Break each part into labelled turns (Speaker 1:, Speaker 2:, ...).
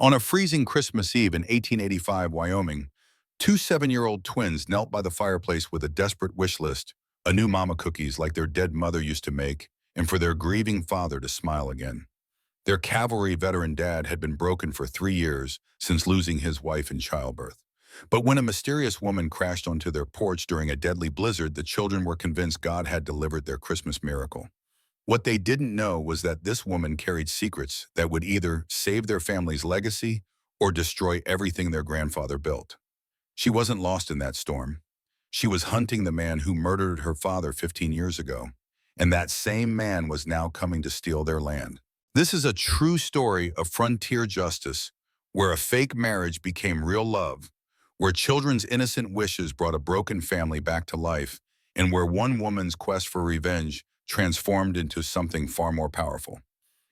Speaker 1: On a freezing Christmas Eve in 1885 Wyoming, two 7-year-old twins knelt by the fireplace with a desperate wish list, a new mama cookies like their dead mother used to make, and for their grieving father to smile again. Their cavalry veteran dad had been broken for 3 years since losing his wife in childbirth. But when a mysterious woman crashed onto their porch during a deadly blizzard, the children were convinced God had delivered their Christmas miracle. What they didn't know was that this woman carried secrets that would either save their family's legacy or destroy everything their grandfather built. She wasn't lost in that storm. She was hunting the man who murdered her father 15 years ago, and that same man was now coming to steal their land. This is a true story of frontier justice, where a fake marriage became real love, where children's innocent wishes brought a broken family back to life, and where one woman's quest for revenge transformed into something far more powerful.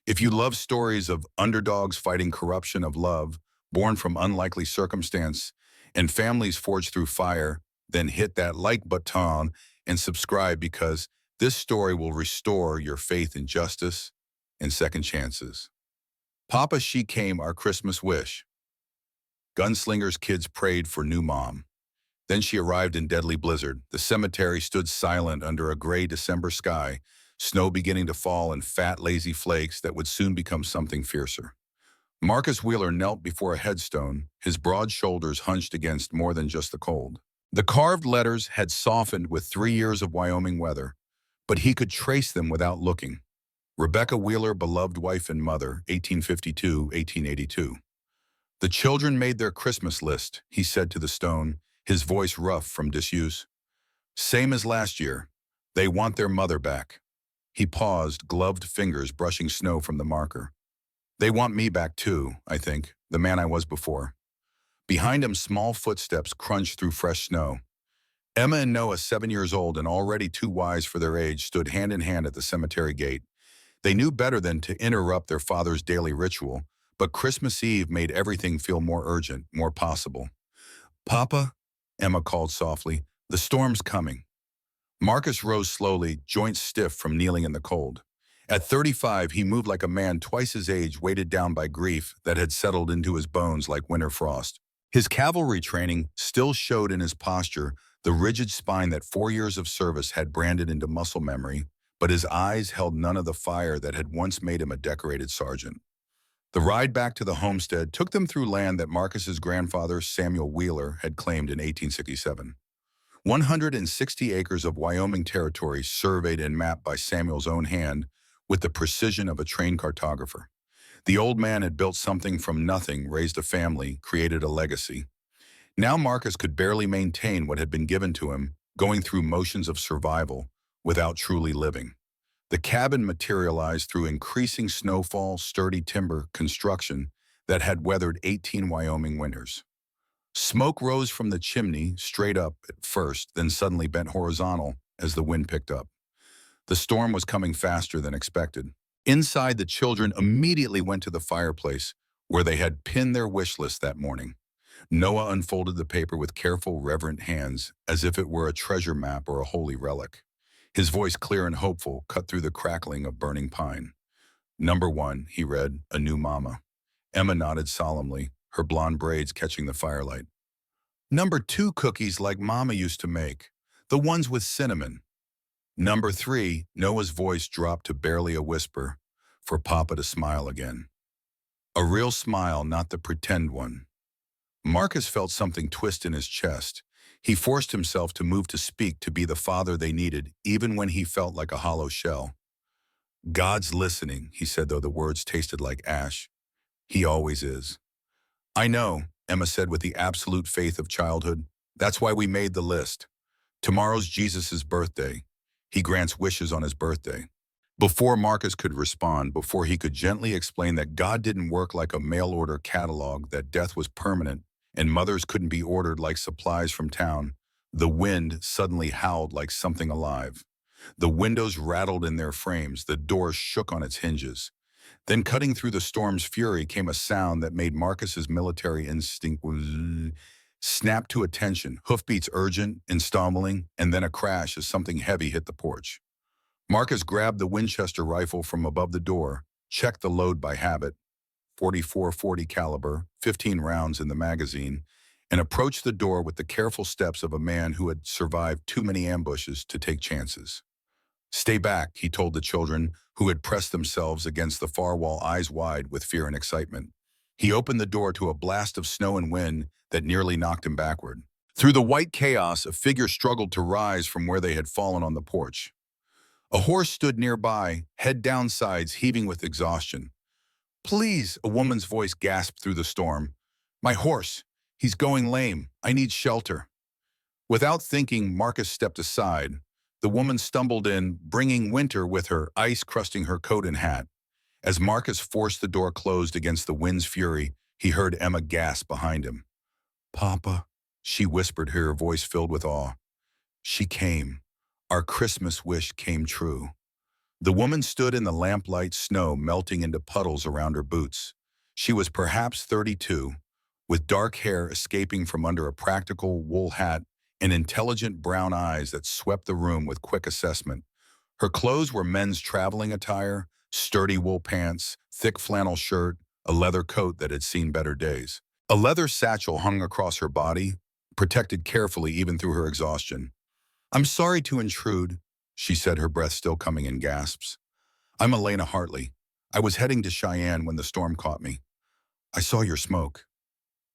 Speaker 1: If you love stories of underdogs fighting corruption, of love born from unlikely circumstance, and families forged through fire, then hit that like button and subscribe, because this story will restore your faith in justice and second chances. Papa, she came, our Christmas wish. Gunslinger's kids prayed for new mom. Then she arrived in deadly blizzard. The cemetery stood silent under a gray December sky, snow beginning to fall in fat, lazy flakes that would soon become something fiercer. Marcus Wheeler knelt before a headstone, his broad shoulders hunched against more than just the cold. The carved letters had softened with 3 years of Wyoming weather, but he could trace them without looking. Rebecca Wheeler, beloved wife and mother, 1852-1882. The children made their Christmas list, he said to the stone, his voice rough from disuse. Same as last year. They want their mother back. He paused, gloved fingers brushing snow from the marker. They want me back too, I think, the man I was before. Behind him, small footsteps crunched through fresh snow. Emma and Noah, 7 years old and already too wise for their age, stood hand in hand at the cemetery gate. They knew better than to interrupt their father's daily ritual, but Christmas Eve made everything feel more urgent, more possible. Papa, Emma called softly, the storm's coming. Marcus rose slowly, joints stiff from kneeling in the cold. At 35, he moved like a man twice his age, weighted down by grief that had settled into his bones like winter frost. His cavalry training still showed in his posture, the rigid spine that 4 years of service had branded into muscle memory, but his eyes held none of the fire that had once made him a decorated sergeant. The ride back to the homestead took them through land that Marcus's grandfather, Samuel Wheeler, had claimed in 1867. 160 acres of Wyoming territory surveyed and mapped by Samuel's own hand with the precision of a trained cartographer. The old man had built something from nothing, raised a family, created a legacy. Now Marcus could barely maintain what had been given to him, going through motions of survival without truly living. The cabin materialized through increasing snowfall, sturdy timber construction that had weathered 18 Wyoming winters. Smoke rose from the chimney, straight up at first, then suddenly bent horizontal as the wind picked up. The storm was coming faster than expected. Inside, the children immediately went to the fireplace where they had pinned their wish list that morning. Noah unfolded the paper with careful, reverent hands, as if it were a treasure map or a holy relic. His voice, clear and hopeful, cut through the crackling of burning pine. Number 1, he read, a new mama. Emma nodded solemnly, her blonde braids catching the firelight. Number 2, cookies like Mama used to make, the ones with cinnamon. Number 3, Noah's voice dropped to barely a whisper, for Papa to smile again. A real smile, not the pretend one. Marcus felt something twist in his chest. He forced himself to move to speak, to be the father they needed, even when he felt like a hollow shell. God's listening, he said, though the words tasted like ash. He always is. I know, Emma said with the absolute faith of childhood. That's why we made the list. Tomorrow's Jesus' birthday. He grants wishes on his birthday. Before Marcus could respond, before he could gently explain that God didn't work like a mail-order catalog, that death was permanent, and mothers couldn't be ordered like supplies from town, the wind suddenly howled like something alive. The windows rattled in their frames, the door shook on its hinges. Then cutting through the storm's fury came a sound that made Marcus's military instinct snap to attention, hoofbeats urgent and stumbling, and then a crash as something heavy hit the porch. Marcus grabbed the Winchester rifle from above the door, checked the load by habit. .44-40 caliber, 15 rounds in the magazine, and approached the door with the careful steps of a man who had survived too many ambushes to take chances. "Stay back," he told the children, who had pressed themselves against the far wall, eyes wide with fear and excitement. He opened the door to a blast of snow and wind that nearly knocked him backward. Through the white chaos, a figure struggled to rise from where they had fallen on the porch. A horse stood nearby, head down, sides heaving with exhaustion. "Please," a woman's voice gasped through the storm. "My horse, he's going lame. I need shelter." Without thinking, Marcus stepped aside. The woman stumbled in, bringing winter with her, ice crusting her coat and hat. As Marcus forced the door closed against the wind's fury, he heard Emma gasp behind him. "Papa," she whispered, her voice filled with awe. "She came. Our Christmas wish came true." The woman stood in the lamplight, snow melting into puddles around her boots. She was perhaps 32, with dark hair escaping from under a practical wool hat and intelligent brown eyes that swept the room with quick assessment. Her clothes were men's traveling attire, sturdy wool pants, thick flannel shirt, a leather coat that had seen better days. A leather satchel hung across her body, protected carefully even through her exhaustion. "I'm sorry to intrude," she said, her breath still coming in gasps. "I'm Elena Hartley. I was heading to Cheyenne when the storm caught me. I saw your smoke."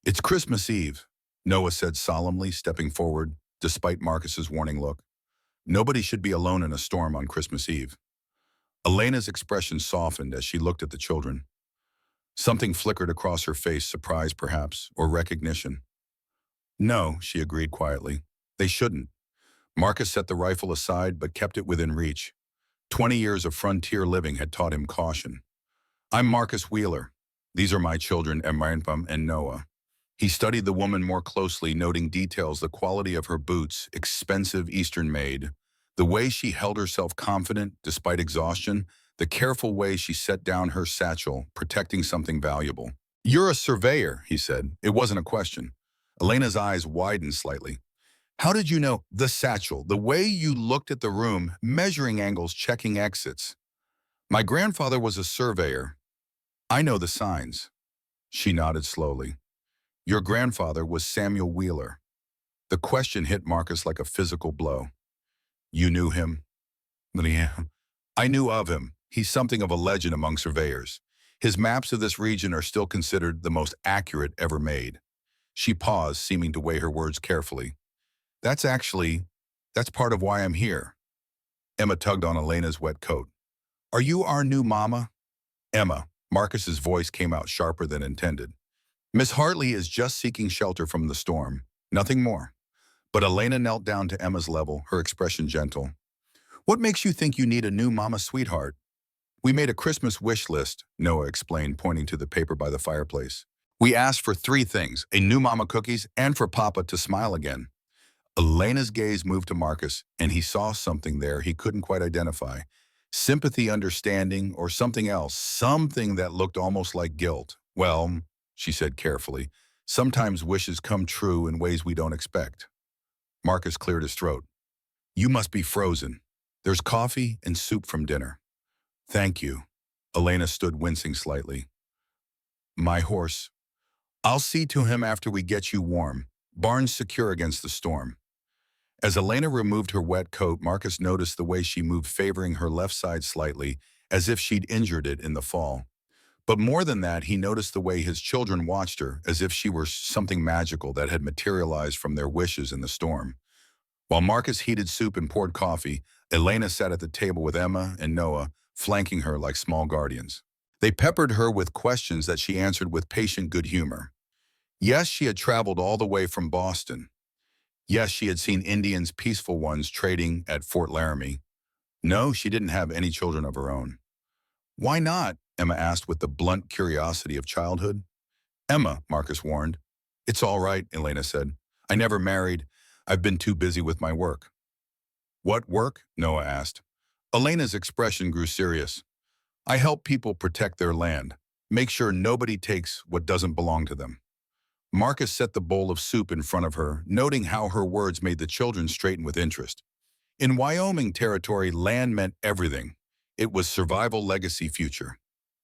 Speaker 1: "It's Christmas Eve," Noah said solemnly, stepping forward, despite Marcus's warning look. "Nobody should be alone in a storm on Christmas Eve." Elena's expression softened as she looked at the children. Something flickered across her face, surprise perhaps, or recognition. "No," she agreed quietly. "They shouldn't." Marcus set the rifle aside but kept it within reach. 20 years of frontier living had taught him caution. "I'm Marcus Wheeler. These are my children, Emma and Noah." He studied the woman more closely, noting details: the quality of her boots, expensive Eastern-made, the way she held herself confident despite exhaustion, the careful way she set down her satchel, protecting something valuable. "You're a surveyor," he said. It wasn't a question. Elena's eyes widened slightly. "How did you know?" "The satchel, the way you looked at the room, measuring angles, checking exits." "My grandfather was a surveyor. I know the signs." She nodded slowly. "Your grandfather was Samuel Wheeler." The question hit Marcus like a physical blow. "You knew him?" "Yeah. I knew of him. He's something of a legend among surveyors. His maps of this region are still considered the most accurate ever made." She paused, seeming to weigh her words carefully. That's part of why I'm here." Emma tugged on Elena's wet coat. "Are you our new mama?" "Emma," Marcus's voice came out sharper than intended. "Miss Hartley is just seeking shelter from the storm. Nothing more." But Elena knelt down to Emma's level, her expression gentle. "What makes you think you need a new mama, sweetheart?" "We made a Christmas wish list," Noah explained, pointing to the paper by the fireplace. "We asked for 3 things: a new mama cookies and for Papa to smile again." Elena's gaze moved to Marcus, and he saw something there he couldn't quite identify. Sympathy, understanding, or something else, something that looked almost like guilt. "Well," she said carefully, "sometimes wishes come true in ways we don't expect." Marcus cleared his throat. "You must be frozen. There's coffee and soup from dinner." "Thank you." Elena stood, wincing slightly. "My horse. I'll see to him after we get you warm. Barns secure against the storm." As Elena removed her wet coat, Marcus noticed the way she moved, favoring her left side slightly, as if she'd injured it in the fall. But more than that, he noticed the way his children watched her, as if she were something magical that had materialized from their wishes in the storm. While Marcus heated soup and poured coffee, Elena sat at the table with Emma and Noah, flanking her like small guardians. They peppered her with questions that she answered with patient good humor. Yes, she had traveled all the way from Boston. Yes, she had seen Indians, peaceful ones, trading at Fort Laramie. No, she didn't have any children of her own. "Why not?" Emma asked with the blunt curiosity of childhood. "Emma," Marcus warned. "It's all right," Elena said. "I never married. I've been too busy with my work." "What work?" Noah asked. Elena's expression grew serious. "I help people protect their land, make sure nobody takes what doesn't belong to them." Marcus set the bowl of soup in front of her, noting how her words made the children straighten with interest. In Wyoming territory, land meant everything. It was survival, legacy, future.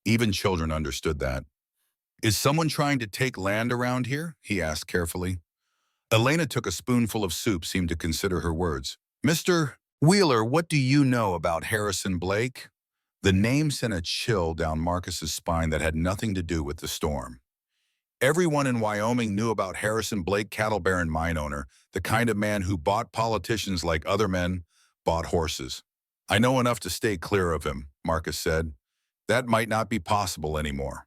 Speaker 1: Even children understood that. Is someone trying to take land around here? He asked carefully. Elena took a spoonful of soup, seemed to consider her words. Mr. Wheeler, what do you know about Harrison Blake? The name sent a chill down Marcus's spine that had nothing to do with the storm. Everyone in Wyoming knew about Harrison Blake, cattle baron mine owner, the kind of man who bought politicians like other men bought horses. I know enough to stay clear of him, Marcus said. That might not be possible anymore.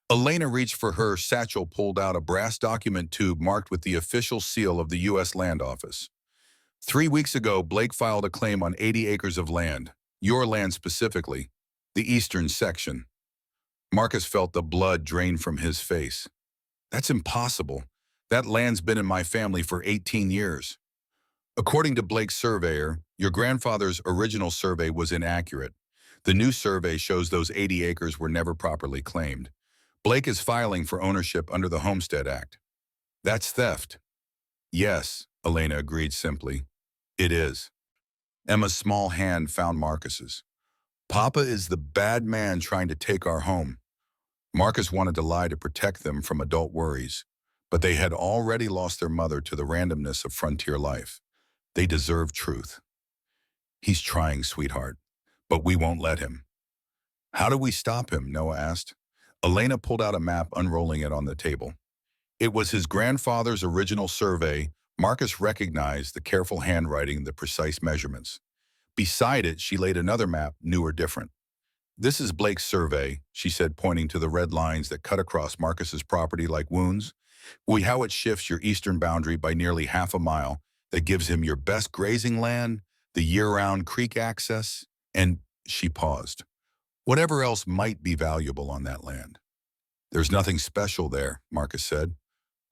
Speaker 1: Elena reached for her satchel, pulled out a brass document tube marked with the official seal of the U.S. Land Office. 3 weeks ago, Blake filed a claim on 80 acres of land, your land specifically, the eastern section. Marcus felt the blood drain from his face. That's impossible. That land's been in my family for 18 years. According to Blake's surveyor, your grandfather's original survey was inaccurate. The new survey shows those 80 acres were never properly claimed. Blake is filing for ownership under the Homestead Act. That's theft. Yes, Elena agreed simply. It is. Emma's small hand found Marcus's. Papa is the bad man trying to take our home. Marcus wanted to lie to protect them from adult worries, but they had already lost their mother to the randomness of frontier life. They deserve truth. He's trying, sweetheart, but we won't let him. How do we stop him? Noah asked. Elena pulled out a map, unrolling it on the table. It was his grandfather's original survey. Marcus recognized the careful handwriting, the precise measurements. Beside it, she laid another map, new or different. This is Blake's survey, she said, pointing to the red lines that cut across Marcus's property like wounds. See how it shifts your eastern boundary by nearly half a mile. That gives him your best grazing land, the year-round creek access, and she paused. Whatever else might be valuable on that land. There's nothing special there, Marcus said.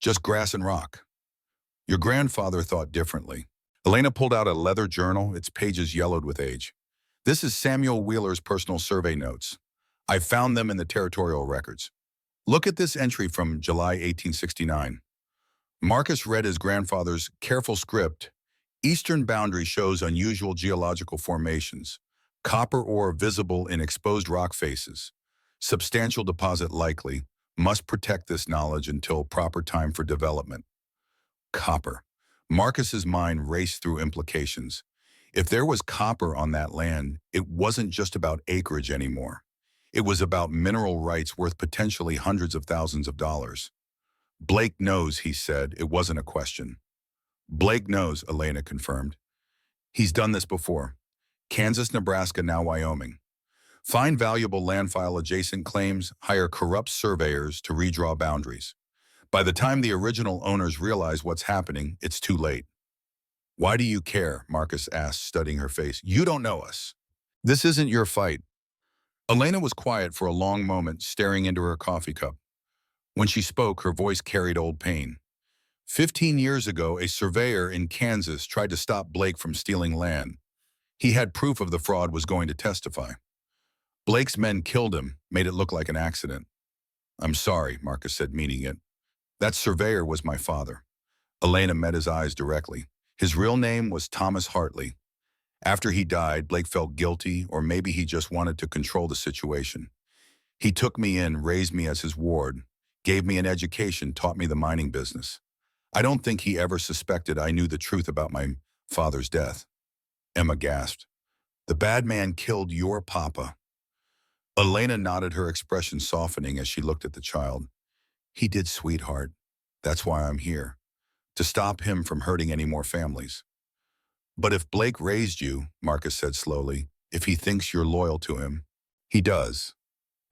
Speaker 1: Just grass and rock. Your grandfather thought differently. Elena pulled out a leather journal, its pages yellowed with age. This is Samuel Wheeler's personal survey notes. I found them in the territorial records. Look at this entry from July 1869. Marcus read his grandfather's careful script. Eastern boundary shows unusual geological formations. Copper ore visible in exposed rock faces. Substantial deposit likely. Must protect this knowledge until proper time for development. Copper. Marcus's mind raced through implications. If there was copper on that land, it wasn't just about acreage anymore. It was about mineral rights worth potentially hundreds of thousands of dollars. Blake knows, he said. It wasn't a question. Blake knows, Elena confirmed. He's done this before. Kansas, Nebraska, now Wyoming. Find valuable land, file adjacent claims, hire corrupt surveyors to redraw boundaries. By the time the original owners realize what's happening, it's too late. Why do you care? Marcus asked, studying her face. You don't know us. This isn't your fight. Elena was quiet for a long moment, staring into her coffee cup. When she spoke, her voice carried old pain. 15 years ago, a surveyor in Kansas tried to stop Blake from stealing land. He had proof of the fraud, was going to testify. Blake's men killed him, made it look like an accident. I'm sorry, Marcus said, meaning it. That surveyor was my father. Elena met his eyes directly. His real name was Thomas Hartley. After he died, Blake felt guilty, or maybe he just wanted to control the situation. He took me in, raised me as his ward, gave me an education, taught me the mining business. I don't think he ever suspected I knew the truth about my father's death. Emma gasped. The bad man killed your papa. Elena nodded, her expression softening as she looked at the child. He did, sweetheart. That's why I'm here. To stop him from hurting any more families. But if Blake raised you, Marcus said slowly, if he thinks you're loyal to him, he does.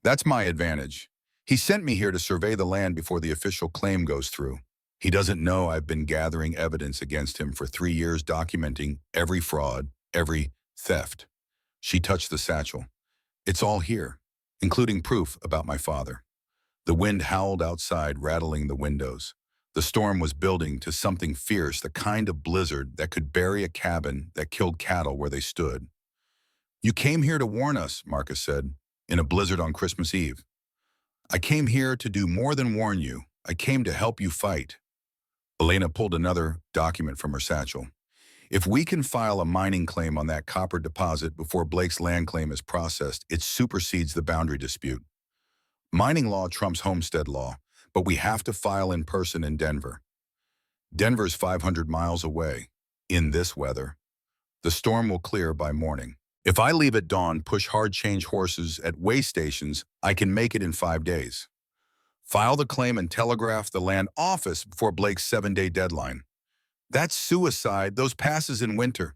Speaker 1: That's my advantage. He sent me here to survey the land before the official claim goes through. He doesn't know I've been gathering evidence against him for 3 years, documenting every fraud, every theft. She touched the satchel. It's all here, including proof about my father. The wind howled outside, rattling the windows. The storm was building to something fierce, the kind of blizzard that could bury a cabin, that killed cattle where they stood. You came here to warn us, Marcus said, in a blizzard on Christmas Eve. I came here to do more than warn you. I came to help you fight. Elena pulled another document from her satchel. If we can file a mining claim on that copper deposit before Blake's land claim is processed, it supersedes the boundary dispute. Mining law trumps homestead law, but we have to file in person in Denver. Denver's 500 miles away. In this weather, the storm will clear by morning. If I leave at dawn, push hard change horses at way stations, I can make it in 5 days. File the claim and telegraph the land office before Blake's 7-day deadline. That's suicide, those passes in winter.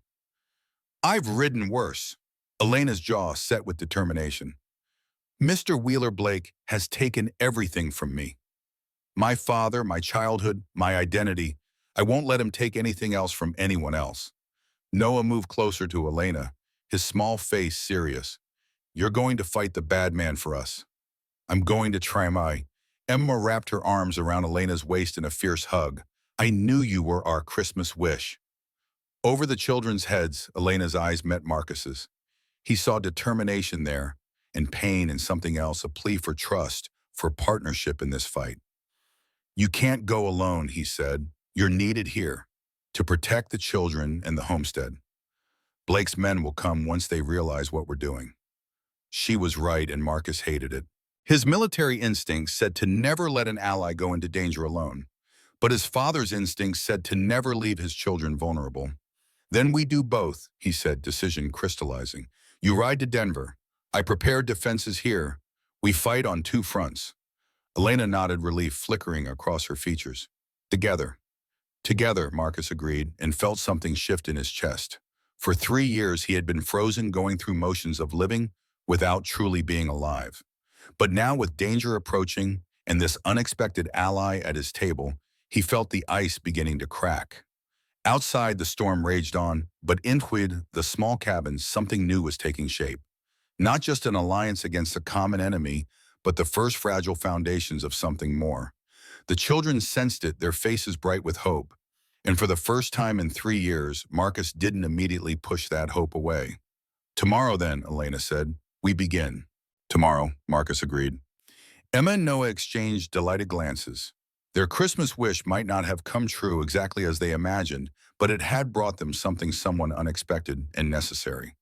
Speaker 1: I've ridden worse. Elena's jaw set with determination. Mr. Wheeler Blake has taken everything from me. My father, my childhood, my identity. I won't let him take anything else from anyone else. Noah moved closer to Elena, his small face serious. You're going to fight the bad man for us. I'm going to try my... Emma wrapped her arms around Elena's waist in a fierce hug. I knew you were our Christmas wish. Over the children's heads, Elena's eyes met Marcus's. He saw determination there, and pain and something else, a plea for trust, for partnership in this fight. You can't go alone, he said. You're needed here, to protect the children and the homestead. Blake's men will come once they realize what we're doing. She was right, and Marcus hated it. His military instincts said to never let an ally go into danger alone, but his father's instincts said to never leave his children vulnerable. Then we do both, he said, decision crystallizing. You ride to Denver. I prepare defenses here. We fight on 2 fronts. Elena nodded, relief flickering across her features. Together. Together, Marcus agreed, and felt something shift in his chest. For 3 years, he had been frozen, going through motions of living without truly being alive. But now, with danger approaching and this unexpected ally at his table, he felt the ice beginning to crack. Outside, the storm raged on, but inside the small cabin, something new was taking shape. Not just an alliance against a common enemy, but the first fragile foundations of something more. The children sensed it, their faces bright with hope. And for the first time in 3 years, Marcus didn't immediately push that hope away. Tomorrow then, Elena said, we begin. Tomorrow, Marcus agreed. Emma and Noah exchanged delighted glances. Their Christmas wish might not have come true exactly as they imagined, but it had brought them someone unexpected and necessary.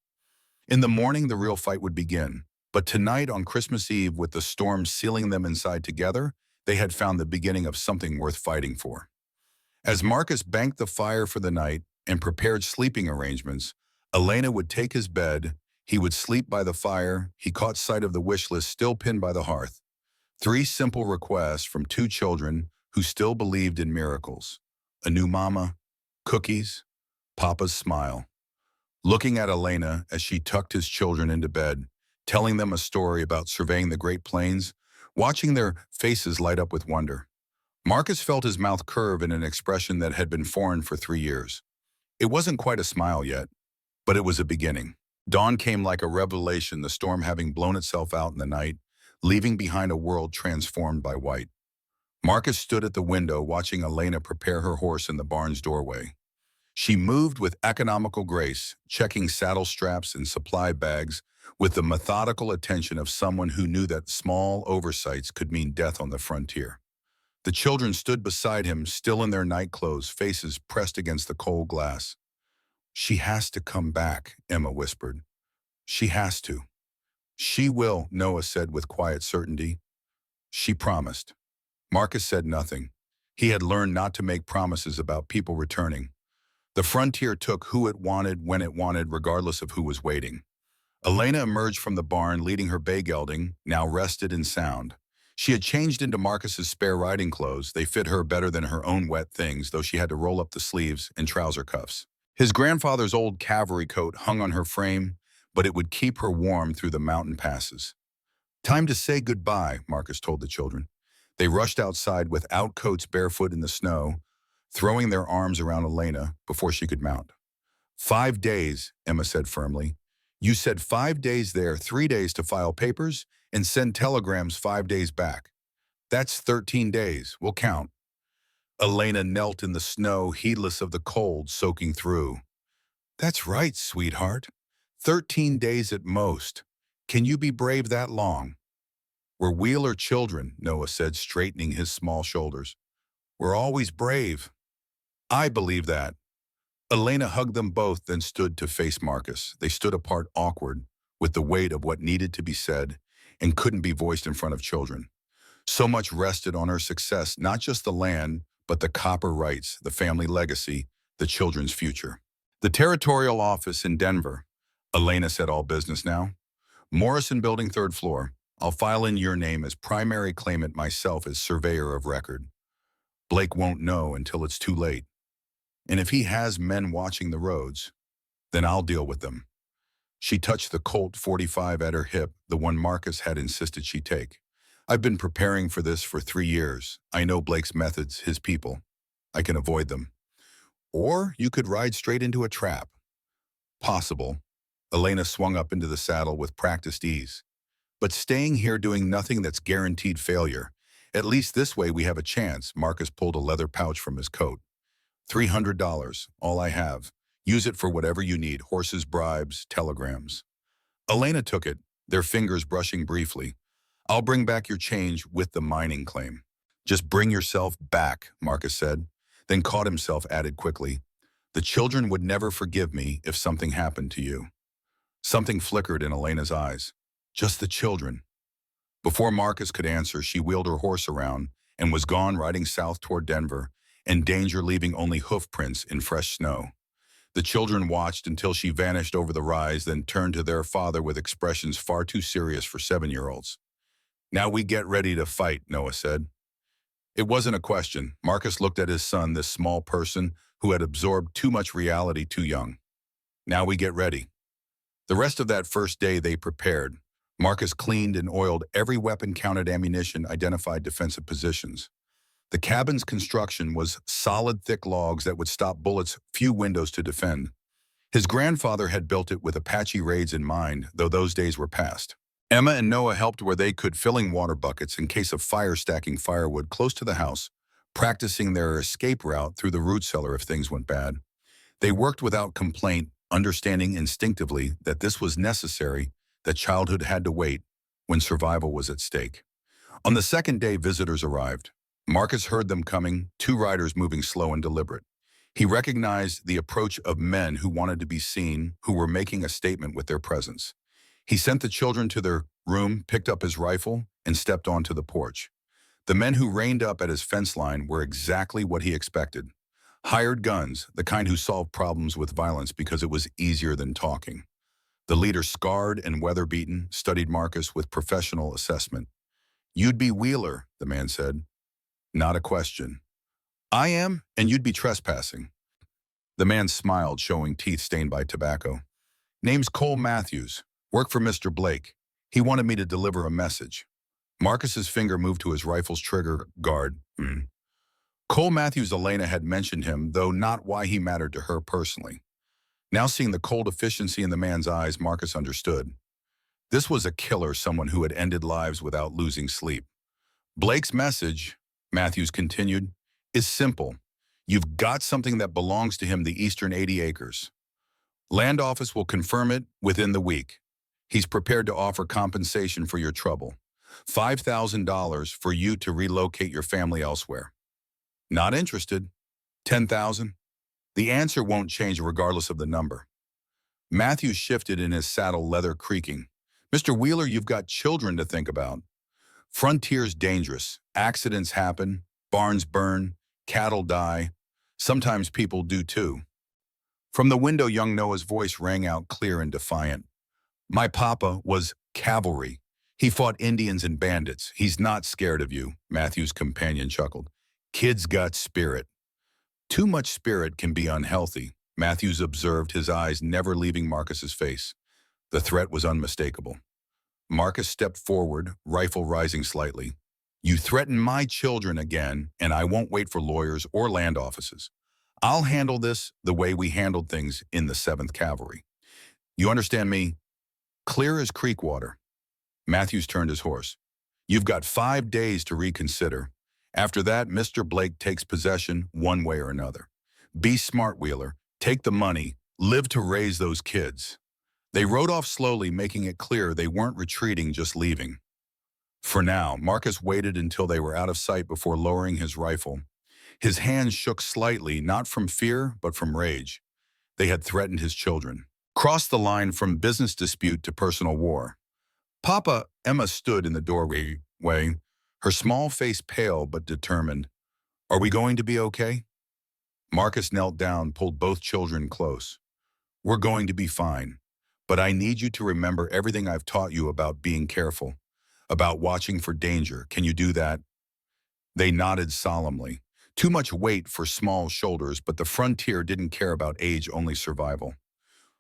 Speaker 1: In the morning, the real fight would begin. But tonight, on Christmas Eve, with the storm sealing them inside together, they had found the beginning of something worth fighting for. As Marcus banked the fire for the night and prepared sleeping arrangements, Elena would take his bed. He would sleep by the fire. He caught sight of the wish list still pinned by the hearth. 3 simple requests from 2 children who still believed in miracles. A new mama, cookies, Papa's smile. Looking at Elena as she tucked his children into bed, telling them a story about surveying the Great Plains, watching their faces light up with wonder. Marcus felt his mouth curve in an expression that had been foreign for 3 years. It wasn't quite a smile yet, but it was a beginning. Dawn came like a revelation, the storm having blown itself out in the night, leaving behind a world transformed by white. Marcus stood at the window watching Elena prepare her horse in the barn's doorway. She moved with economical grace, checking saddle straps and supply bags with the methodical attention of someone who knew that small oversights could mean death on the frontier. The children stood beside him, still in their night clothes, faces pressed against the cold glass. She has to come back, Emma whispered. She has to. She will, Noah said with quiet certainty. She promised. Marcus said nothing. He had learned not to make promises about people returning. The frontier took who it wanted, when it wanted, regardless of who was waiting. Elena emerged from the barn, leading her bay gelding, now rested and sound. She had changed into Marcus's spare riding clothes. They fit her better than her own wet things, though she had to roll up the sleeves and trouser cuffs. His grandfather's old cavalry coat hung on her frame, but it would keep her warm through the mountain passes. Time to say goodbye, Marcus told the children. They rushed outside without coats, barefoot in the snow, throwing their arms around Elena before she could mount. 5 days, Emma said firmly. You said 5 days there, 3 days to file papers, and send telegrams 5 days back. That's 13 days. We'll count. Elena knelt in the snow, heedless of the cold soaking through. That's right, sweetheart. 13 days at most. Can you be brave that long? We're Wheeler children, Noah said, straightening his small shoulders. We're always brave. I believe that. Elena hugged them both, then stood to face Marcus. They stood apart, awkward, with the weight of what needed to be said, and couldn't be voiced in front of children. So much rested on her success, not just the land, but the copper rights, the family legacy, the children's future. The territorial office in Denver. Elena said, all business now. Morrison Building, third floor. I'll file in your name as primary claimant, myself as surveyor of record. Blake won't know until it's too late. And if he has men watching the roads, then I'll deal with them. She touched the Colt 45 at her hip, the one Marcus had insisted she take. I've been preparing for this for 3 years. I know Blake's methods, his people. I can avoid them. Or you could ride straight into a trap. Possible. Elena swung up into the saddle with practiced ease. But staying here doing nothing that's guaranteed failure. At least this way we have a chance. Marcus pulled a leather pouch from his coat. $300, all I have. Use it for whatever you need, horses, bribes, telegrams. Elena took it, their fingers brushing briefly. I'll bring back your change with the mining claim. Just bring yourself back, Marcus said, then caught himself, added quickly. The children would never forgive me if something happened to you. Something flickered in Elena's eyes. Just the children. Before Marcus could answer, she wheeled her horse around and was gone, riding south toward Denver, and danger leaving only hoof prints in fresh snow. The children watched until she vanished over the rise, then turned to their father with expressions far too serious for 7-year-olds. Now we get ready to fight, Noah said. It wasn't a question. Marcus looked at his son, this small person who had absorbed too much reality too young. Now we get ready. The rest of that first day they prepared. Marcus cleaned and oiled every weapon, counted ammunition, identified defensive positions. The cabin's construction was solid, thick logs that would stop bullets, few windows to defend. His grandfather had built it with Apache raids in mind, though those days were past. Emma and Noah helped where they could, filling water buckets in case of fire, stacking firewood close to the house, practicing their escape route through the root cellar if things went bad. They worked without complaint, understanding instinctively that this was necessary, that childhood had to wait when survival was at stake. On the second day, visitors arrived. Marcus heard them coming, 2 riders moving slow and deliberate. He recognized the approach of men who wanted to be seen, who were making a statement with their presence. He sent the children to their room, picked up his rifle, and stepped onto the porch. The men who reined up at his fence line were exactly what he expected. Hired guns, the kind who solved problems with violence because it was easier than talking. The leader, scarred and weather-beaten, studied Marcus with professional assessment. You'd be Wheeler, the man said. Not a question. I am, and you'd be trespassing. The man smiled, showing teeth stained by tobacco. Name's Cole Matthews. Work for Mr. Blake. He wanted me to deliver a message. Marcus's finger moved to his rifle's trigger guard. Cole Matthews, Elena had mentioned him, though not why he mattered to her personally. Now seeing the cold efficiency in the man's eyes, Marcus understood. This was a killer, someone who had ended lives without losing sleep. Blake's message, Matthews continued, is simple. You've got something that belongs to him, the eastern 80 acres. Land office will confirm it within the week. He's prepared to offer compensation for your trouble. $5,000 for you to relocate your family elsewhere. Not interested. $10,000? The answer won't change regardless of the number. Matthews shifted in his saddle, leather creaking. Mr. Wheeler, you've got children to think about. Frontier's dangerous. Accidents happen. Barns burn. Cattle die. Sometimes people do too. From the window, young Noah's voice rang out clear and defiant. My papa was cavalry. He fought Indians and bandits. He's not scared of you, Matthew's companion chuckled. Kid's got spirit. Too much spirit can be unhealthy, Matthews observed, his eyes never leaving Marcus's face. The threat was unmistakable. Marcus stepped forward, rifle rising slightly. You threaten my children again, and I won't wait for lawyers or land offices. I'll handle this the way we handled things in the 7th Cavalry. You understand me? Clear as creek water. Matthews turned his horse. You've got 5 days to reconsider. After that, Mr. Blake takes possession one way or another. Be smart, Wheeler. Take the money. Live to raise those kids. They rode off slowly, making it clear they weren't retreating, just leaving. For now, Marcus waited until they were out of sight before lowering his rifle. His hands shook slightly, not from fear, but from rage. They had threatened his children. Crossed the line from business dispute to personal war. Papa, Emma stood in the doorway, her small face pale but determined. Are we going to be okay? Marcus knelt down, pulled both children close. We're going to be fine, but I need you to remember everything I've taught you about being careful, about watching for danger. Can you do that? They nodded solemnly. Too much weight for small shoulders, but the frontier didn't care about age, only survival.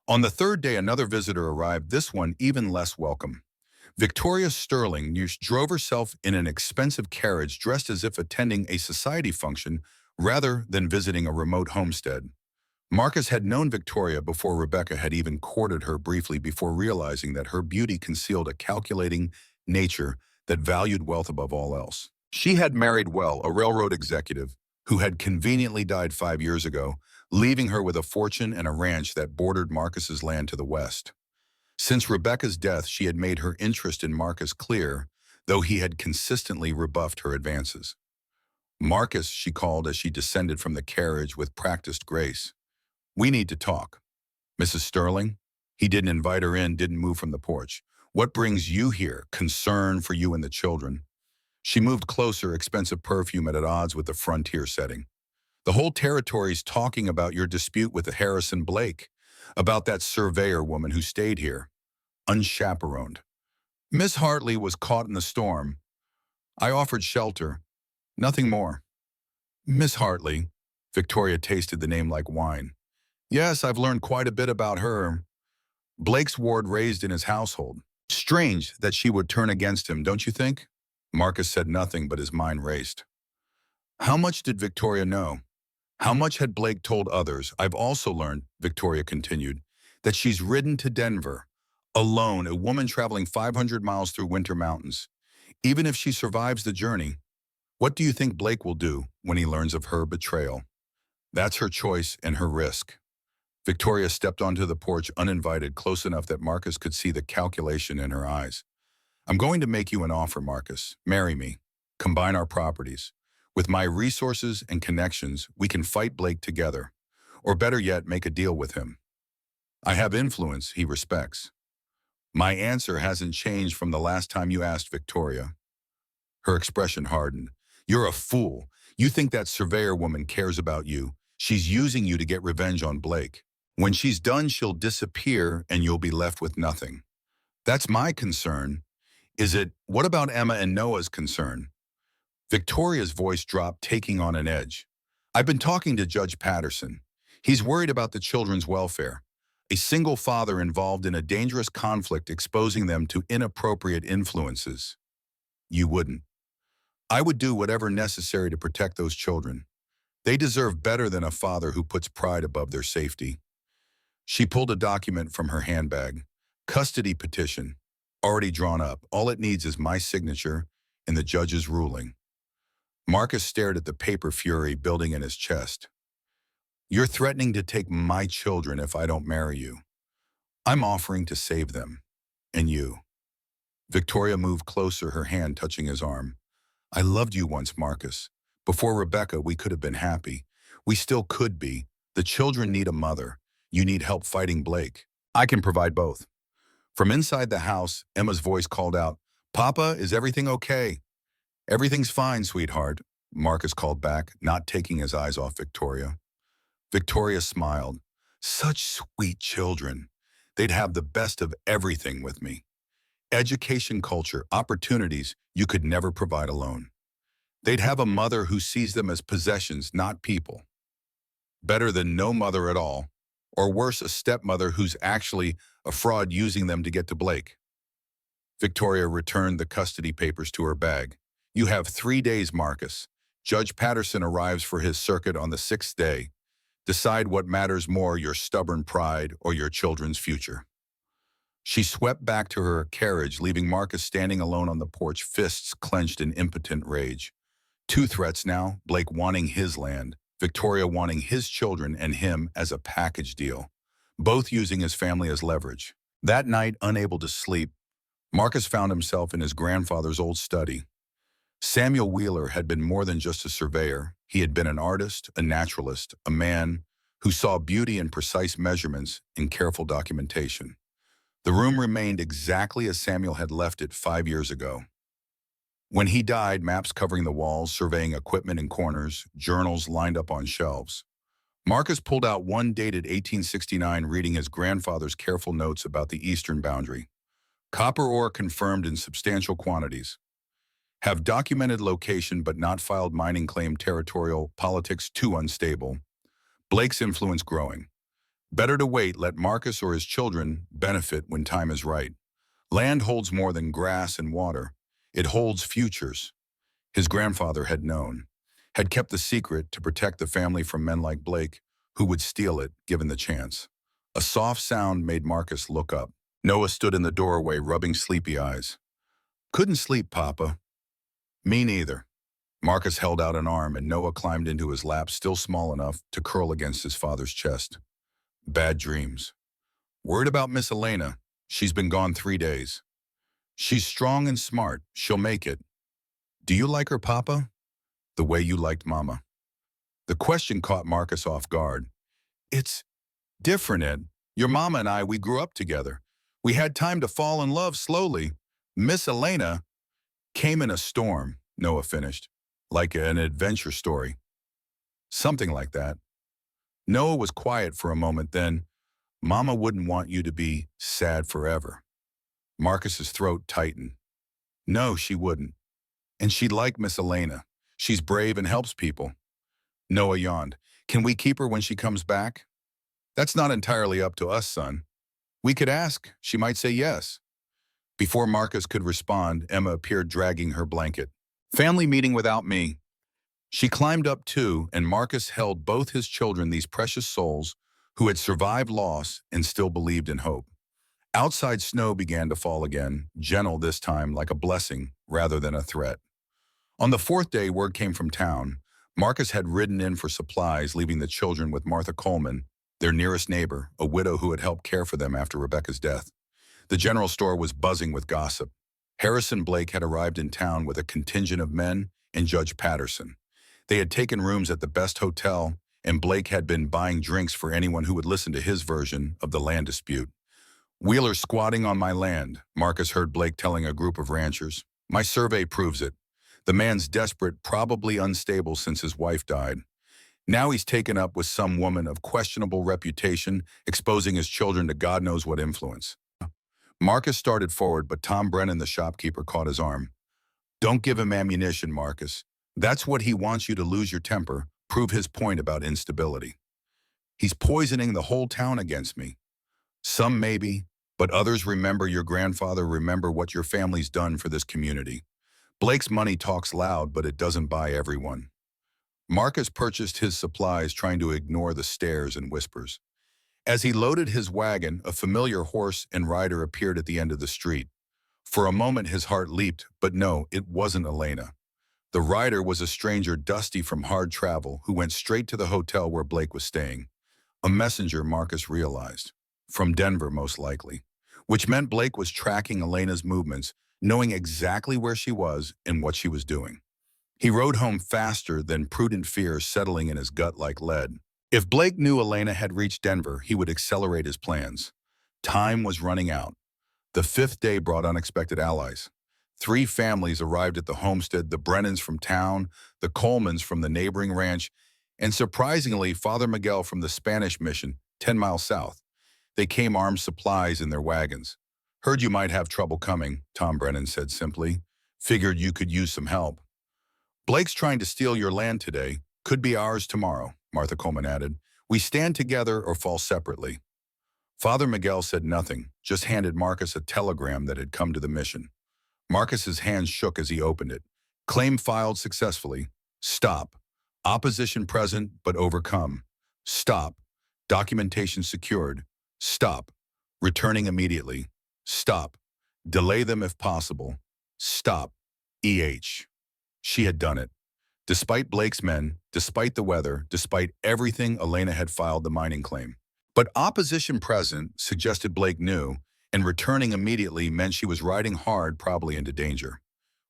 Speaker 1: On the third day, another visitor arrived, this one even less welcome. Victoria Sterling drove herself in an expensive carriage dressed as if attending a society function rather than visiting a remote homestead. Marcus had known Victoria before Rebecca had even courted her briefly before realizing that her beauty concealed a calculating nature that valued wealth above all else. She had married well, a railroad executive who had conveniently died 5 years ago, leaving her with a fortune and a ranch that bordered Marcus's land to the west. Since Rebecca's death, she had made her interest in Marcus clear, though he had consistently rebuffed her advances. Marcus, she called as she descended from the carriage with practiced grace. We need to talk. Mrs. Sterling? He didn't invite her in, didn't move from the porch. What brings you here? Concern for you and the children. She moved closer, expensive perfume at odds with the frontier setting. The whole territory's talking about your dispute with Harrison Blake, about that surveyor woman who stayed here, unchaperoned. Miss Hartley was caught in the storm. I offered shelter, nothing more. Miss Hartley, Victoria tasted the name like wine. Yes, I've learned quite a bit about her. Blake's ward raised in his household. Strange that she would turn against him, don't you think? Marcus said nothing, but his mind raced. How much did Victoria know? How much had Blake told others? I've also learned, Victoria continued, that she's ridden to Denver, alone, a woman traveling 500 miles through winter mountains. Even if she survives the journey, what do you think Blake will do when he learns of her betrayal? That's her choice and her risk. Victoria stepped onto the porch uninvited, close enough that Marcus could see the calculation in her eyes. I'm going to make you an offer, Marcus. Marry me. Combine our properties. With my resources and connections, we can fight Blake together. Or better yet, make a deal with him. I have influence he respects. My answer hasn't changed from the last time you asked, Victoria. Her expression hardened. You're a fool. You think that surveyor woman cares about you. She's using you to get revenge on Blake. When she's done, she'll disappear and you'll be left with nothing. That's my concern. What about Emma and Noah's concern? Victoria's voice dropped, taking on an edge. I've been talking to Judge Patterson. He's worried about the children's welfare. A single father involved in a dangerous conflict, exposing them to inappropriate influences. You wouldn't. I would do whatever necessary to protect those children. They deserve better than a father who puts pride above their safety. She pulled a document from her handbag. Custody petition. Already drawn up. All it needs is my signature and the judge's ruling. Marcus stared at the paper, fury building in his chest. You're threatening to take my children if I don't marry you. I'm offering to save them. And you. Victoria moved closer, her hand touching his arm. I loved you once, Marcus. Before Rebecca, we could have been happy. We still could be. The children need a mother. You need help fighting Blake. I can provide both. From inside the house, Emma's voice called out, Papa, is everything okay? Everything's fine, sweetheart, Marcus called back, not taking his eyes off Victoria. Victoria smiled. Such sweet children. They'd have the best of everything with me. Education, culture, opportunities you could never provide alone. They'd have a mother who sees them as possessions, not people. Better than no mother at all, or worse, a stepmother who's actually a fraud using them to get to Blake. Victoria returned the custody papers to her bag. You have 3 days, Marcus. Judge Patterson arrives for his circuit on the 6th day. Decide what matters more, your stubborn pride or your children's future. She swept back to her carriage, leaving Marcus standing alone on the porch, fists clenched in impotent rage. 2 threats now, Blake wanting his land, Victoria wanting his children and him as a package deal, both using his family as leverage. That night, unable to sleep, Marcus found himself in his grandfather's old study. Samuel Wheeler had been more than just a surveyor. He had been an artist, a naturalist, a man who saw beauty in precise measurements and careful documentation. The room remained exactly as Samuel had left it 5 years ago. When he died, maps covering the walls, surveying equipment in corners, journals lined up on shelves. Marcus pulled out one dated 1869, reading his grandfather's careful notes about the eastern boundary. Copper ore confirmed in substantial quantities. Have documented location but not filed mining claim. Territorial politics too unstable. Blake's influence growing. Better to wait, let Marcus or his children benefit when time is right. Land holds more than grass and water. It holds futures. His grandfather had known, had kept the secret to protect the family from men like Blake, who would steal it given the chance. A soft sound made Marcus look up. Noah stood in the doorway, rubbing sleepy eyes. Couldn't sleep, Papa. Me neither. Marcus held out an arm, and Noah climbed into his lap, still small enough to curl against his father's chest. Bad dreams. Worried about Miss Elena. She's been gone 3 days. She's strong and smart. She'll make it. Do you like her, Papa? The way you liked Mama. The question caught Marcus off guard. It's different, Ed. Your Mama and I, we grew up together. We had time to fall in love slowly. Miss Elena came in a storm, Noah finished, like an adventure story. Something like that. Noah was quiet for a moment, then, Mama wouldn't want you to be sad forever. Marcus's throat tightened. No, she wouldn't. And she'd like Miss Elena. She's brave and helps people. Noah yawned. Can we keep her when she comes back? That's not entirely up to us, son. We could ask. She might say yes. Before Marcus could respond, Emma appeared dragging her blanket. Family meeting without me. She climbed up too, and Marcus held both his children, these precious souls, who had survived loss and still believed in hope. Outside snow began to fall again, gentle this time, like a blessing rather than a threat. On the 4th day, word came from town. Marcus had ridden in for supplies, leaving the children with Martha Coleman, their nearest neighbor, a widow who had helped care for them after Rebecca's death. The general store was buzzing with gossip. Harrison Blake had arrived in town with a contingent of men and Judge Patterson. They had taken rooms at the best hotel, and Blake had been buying drinks for anyone who would listen to his version of the land dispute. Wheeler's squatting on my land, Marcus heard Blake telling a group of ranchers. My survey proves it. The man's desperate, probably unstable since his wife died. Now he's taken up with some woman of questionable reputation, exposing his children to God knows what influence. Marcus started forward, but Tom Brennan, the shopkeeper, caught his arm. Don't give him ammunition, Marcus. That's what he wants you to lose your temper, prove his point about instability. He's poisoning the whole town against me. Some maybe, but others remember your grandfather, remember what your family's done for this community. Blake's money talks loud, but it doesn't buy everyone. Marcus purchased his supplies, trying to ignore the stares and whispers. As he loaded his wagon, a familiar horse and rider appeared at the end of the street. For a moment his heart leaped, but no, it wasn't Elena. The rider was a stranger, dusty from hard travel, who went straight to the hotel where Blake was staying. A messenger, Marcus realized. From Denver, most likely. Which meant Blake was tracking Elena's movements, knowing exactly where she was and what she was doing. He rode home faster than prudent fear settling in his gut like lead. If Blake knew Elena had reached Denver, he would accelerate his plans. Time was running out. The 5th day brought unexpected allies. 3 families arrived at the homestead, the Brennans from town, the Colemans from the neighboring ranch, and surprisingly, Father Miguel from the Spanish mission, 10 miles south. They came armed, supplies in their wagons. Heard you might have trouble coming, Tom Brennan said simply. Figured you could use some help. Blake's trying to steal your land today. Could be ours tomorrow, Martha Coleman added. We stand together or fall separately. Father Miguel said nothing, just handed Marcus a telegram that had come to the mission. Marcus's hands shook as he opened it. Claim filed successfully. Stop. Opposition present but overcome. Stop. Documentation secured. Stop. Returning immediately. Stop. Delay them if possible. Stop. EH. She had done it. Despite Blake's men, despite the weather, despite everything, Elena had filed the mining claim. But opposition present suggested Blake knew, and returning immediately meant she was riding hard, probably into danger.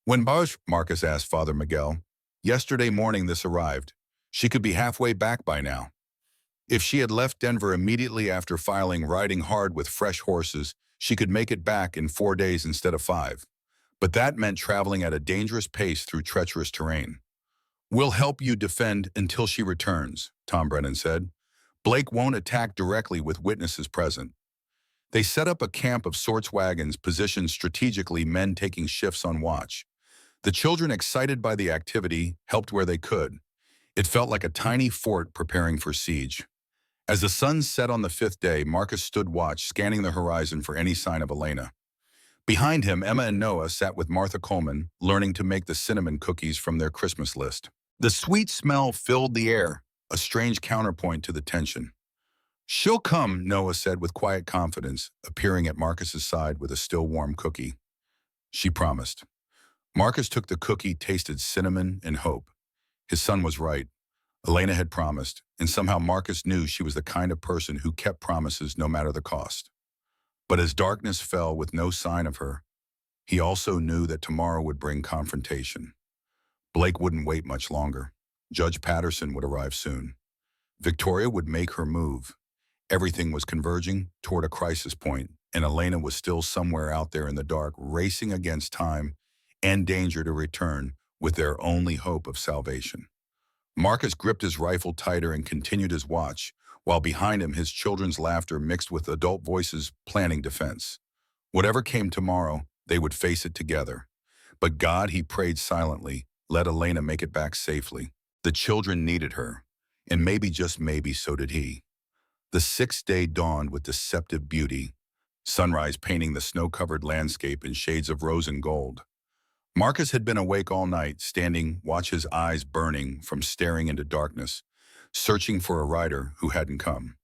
Speaker 1: When Bosch, Marcus asked Father Miguel, yesterday morning this arrived. She could be halfway back by now. If she had left Denver immediately after filing riding hard with fresh horses, She could make it back in 4 days instead of 5. But that meant traveling at a dangerous pace through treacherous terrain. "We'll help you defend until she returns," Tom Brennan said. "Blake won't attack directly with witnesses present." They set up a camp of sorts wagons positioned strategically, men taking shifts on watch. The children, excited by the activity, helped where they could. It felt like a tiny fort preparing for siege. As the sun set on the 5th day, Marcus stood watch, scanning the horizon for any sign of Elena. Behind him, Emma and Noah sat with Martha Coleman, learning to make the cinnamon cookies from their Christmas list. The sweet smell filled the air, a strange counterpoint to the tension. "She'll come," Noah said with quiet confidence, appearing at Marcus's side with a still warm cookie. She promised. Marcus took the cookie, tasted cinnamon and hope. His son was right. Elena had promised, and somehow Marcus knew she was the kind of person who kept promises no matter the cost. But as darkness fell with no sign of her, he also knew that tomorrow would bring confrontation. Blake wouldn't wait much longer. Judge Patterson would arrive soon. Victoria would make her move. Everything was converging toward a crisis point, and Elena was still somewhere out there in the dark, racing against time and danger to return with their only hope of salvation. Marcus gripped his rifle tighter and continued his watch, while behind him his children's laughter mixed with adult voices planning defense. Whatever came tomorrow, they would face it together. But God, he prayed silently, let Elena make it back safely. The children needed her, and maybe, just maybe, so did he. The 6th day dawned with deceptive beauty, sunrise painting the snow-covered landscape in shades of rose and gold. Marcus had been awake all night, standing, watch his eyes burning from staring into darkness, searching for a rider who hadn't come.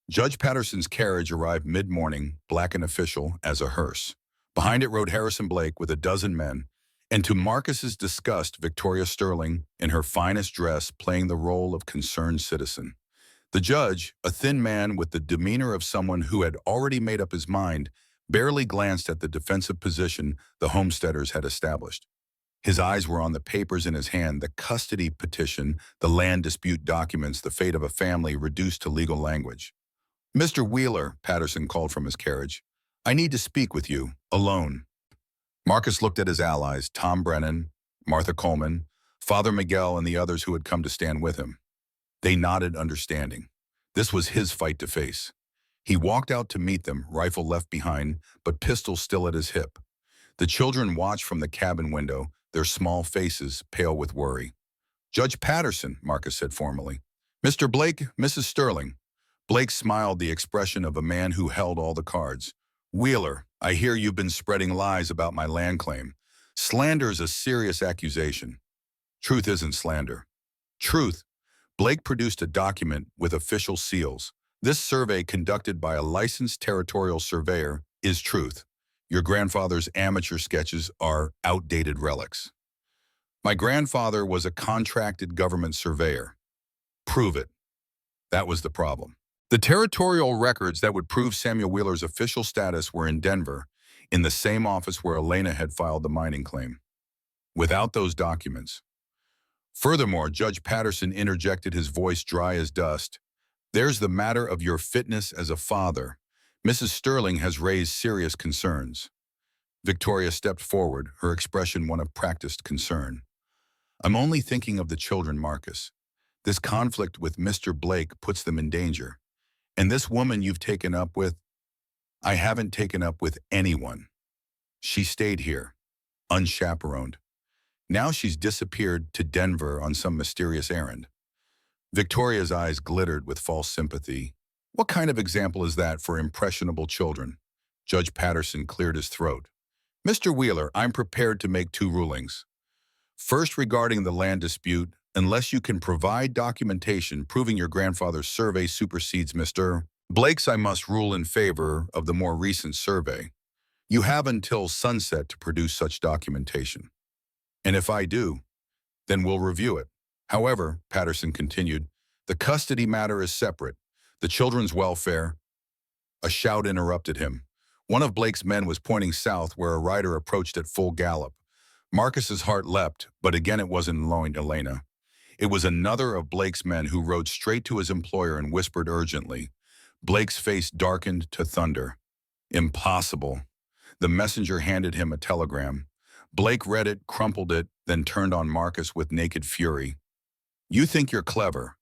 Speaker 1: Judge Patterson's carriage arrived mid-morning, black and official as a hearse. Behind it rode Harrison Blake with a dozen men, and to Marcus's disgust, Victoria Sterling, in her finest dress, playing the role of concerned citizen. The judge, a thin man with the demeanor of someone who had already made up his mind, barely glanced at the defensive position the homesteaders had established. His eyes were on the papers in his hand, the custody petition, the land dispute documents, the fate of a family reduced to legal language. "Mr. Wheeler," Patterson called from his carriage, "I need to speak with you, alone." Marcus looked at his allies, Tom Brennan, Martha Coleman, Father Miguel, and the others who had come to stand with him. They nodded, understanding. This was his fight to face. He walked out to meet them, rifle left behind, but pistol still at his hip. The children watched from the cabin window, their small faces pale with worry. "Judge Patterson," Marcus said formally. "Mr. Blake, Mrs. Sterling." Blake smiled, the expression of a man who held all the cards. "Wheeler, I hear you've been spreading lies about my land claim. Slander is a serious accusation." "Truth isn't slander." "Truth." Blake produced a document with official seals. "This survey, conducted by a licensed territorial surveyor, is truth. Your grandfather's amateur sketches are outdated relics." "My grandfather was a contracted government surveyor." "Prove it." That was the problem. The territorial records that would prove Samuel Wheeler's official status were in Denver, in the same office where Elena had filed the mining claim. Without those documents. Furthermore, Judge Patterson interjected, his voice dry as dust. "There's the matter of your fitness as a father. Mrs. Sterling has raised serious concerns." Victoria stepped forward, her expression one of practiced concern. "I'm only thinking of the children, Marcus. This conflict with Mr. Blake puts them in danger. And this woman you've taken up with—" "I haven't taken up with anyone. She stayed here, unchaperoned. Now she's disappeared to Denver on some mysterious errand." Victoria's eyes glittered with false sympathy. "What kind of example is that for impressionable children?" Judge Patterson cleared his throat. "Mr. Wheeler, I'm prepared to make 2 rulings. First, regarding the land dispute, unless you can provide documentation proving your grandfather's survey supersedes Mr. Blake's, I must rule in favor of the more recent survey. You have until sunset to produce such documentation. And if I do, then we'll review it. However," Patterson continued, "the custody matter is separate. The children's welfare—" A shout interrupted him. One of Blake's men was pointing south, where a rider approached at full gallop. Marcus's heart leapt, but again it wasn't Elena. It was another of Blake's men who rode straight to his employer and whispered urgently. Blake's face darkened to thunder. Impossible. The messenger handed him a telegram. Blake read it, crumpled it, then turned on Marcus with naked fury. You think you're clever,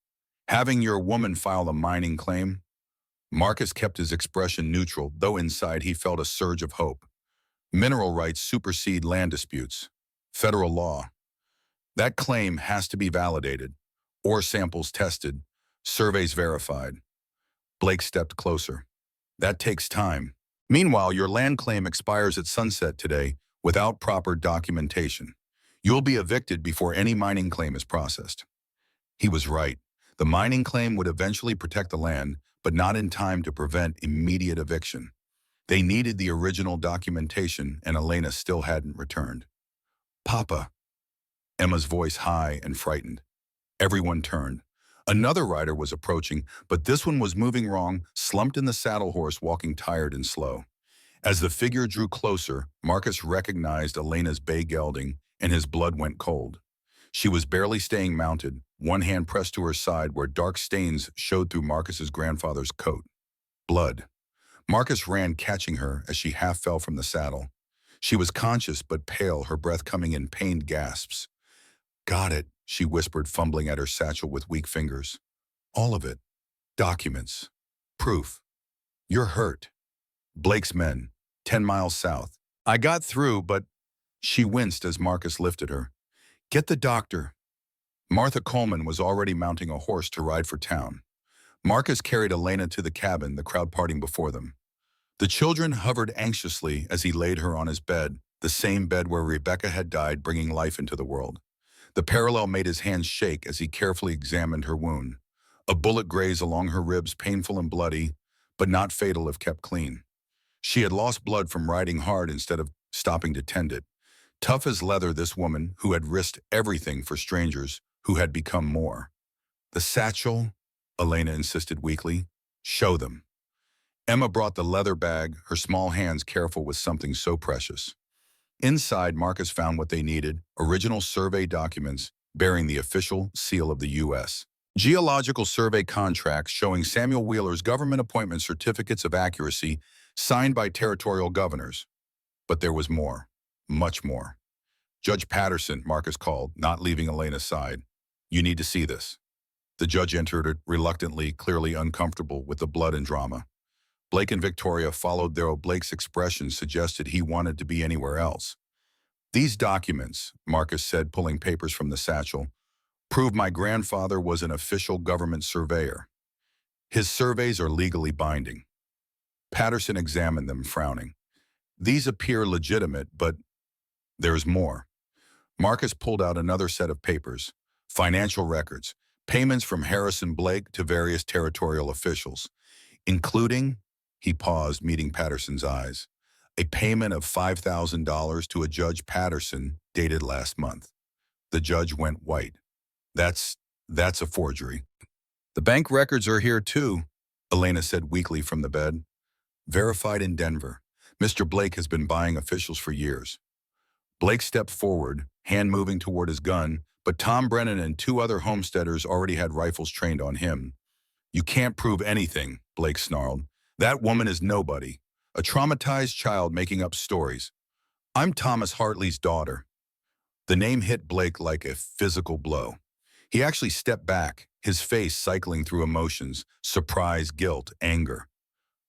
Speaker 1: having your woman file a mining claim? Marcus kept his expression neutral, though inside he felt a surge of hope. Mineral rights supersede land disputes. Federal law. That claim has to be validated, ore samples tested, surveys verified. Blake stepped closer. That takes time. Meanwhile, your land claim expires at sunset today without proper documentation. You'll be evicted before any mining claim is processed. He was right. The mining claim would eventually protect the land, but not in time to prevent immediate eviction. They needed the original documentation, and Elena still hadn't returned. Papa. Emma's voice high and frightened. Everyone turned. Another rider was approaching, but this one was moving wrong, slumped in the saddle horse, walking tired and slow. As the figure drew closer, Marcus recognized Elena's bay gelding, and his blood went cold. She was barely staying mounted, one hand pressed to her side where dark stains showed through Marcus's grandfather's coat. Blood. Marcus ran, catching her as she half fell from the saddle. She was conscious but pale, her breath coming in pained gasps. Got it, she whispered, fumbling at her satchel with weak fingers. All of it. Documents. Proof. You're hurt. Blake's men, 10 miles south. I got through, but... She winced as Marcus lifted her. Get the doctor. Martha Coleman was already mounting a horse to ride for town. Marcus carried Elena to the cabin, the crowd parting before them. The children hovered anxiously as he laid her on his bed, the same bed where Rebecca had died, bringing life into the world. The parallel made his hands shake as he carefully examined her wound. A bullet grazed along her ribs, painful and bloody, but not fatal if kept clean. She had lost blood from riding hard instead of stopping to tend it. Tough as leather, this woman, who had risked everything for strangers, who had become more. The satchel, Elena insisted weakly. Show them. Emma brought the leather bag, her small hands careful with something so precious. Inside, Marcus found what they needed, original survey documents bearing the official seal of the U.S. Geological survey contracts showing Samuel Wheeler's government appointment certificates of accuracy signed by territorial governors. But there was more, much more. Judge Patterson, Marcus called, not leaving Elena's side. You need to see this. The judge entered it reluctantly, clearly uncomfortable with the blood and drama. Blake and Victoria followed, though Blake's expression suggested he wanted to be anywhere else. These documents, Marcus said, pulling papers from the satchel, prove my grandfather was an official government surveyor. His surveys are legally binding. Patterson examined them, frowning. These appear legitimate, but there's more. Marcus pulled out another set of papers, financial records, payments from Harrison Blake to various territorial officials, including, he paused, meeting Patterson's eyes, a payment of $5,000 to a Judge Patterson dated last month. The judge went white. That's a forgery. The bank records are here too, Elena said weakly from the bed. Verified in Denver. Mr. Blake has been buying officials for years. Blake stepped forward, hand moving toward his gun, but Tom Brennan and two other homesteaders already had rifles trained on him. You can't prove anything, Blake snarled. That woman is nobody, a traumatized child making up stories. I'm Thomas Hartley's daughter. The name hit Blake like a physical blow. He actually stepped back, his face cycling through emotions, surprise, guilt, anger.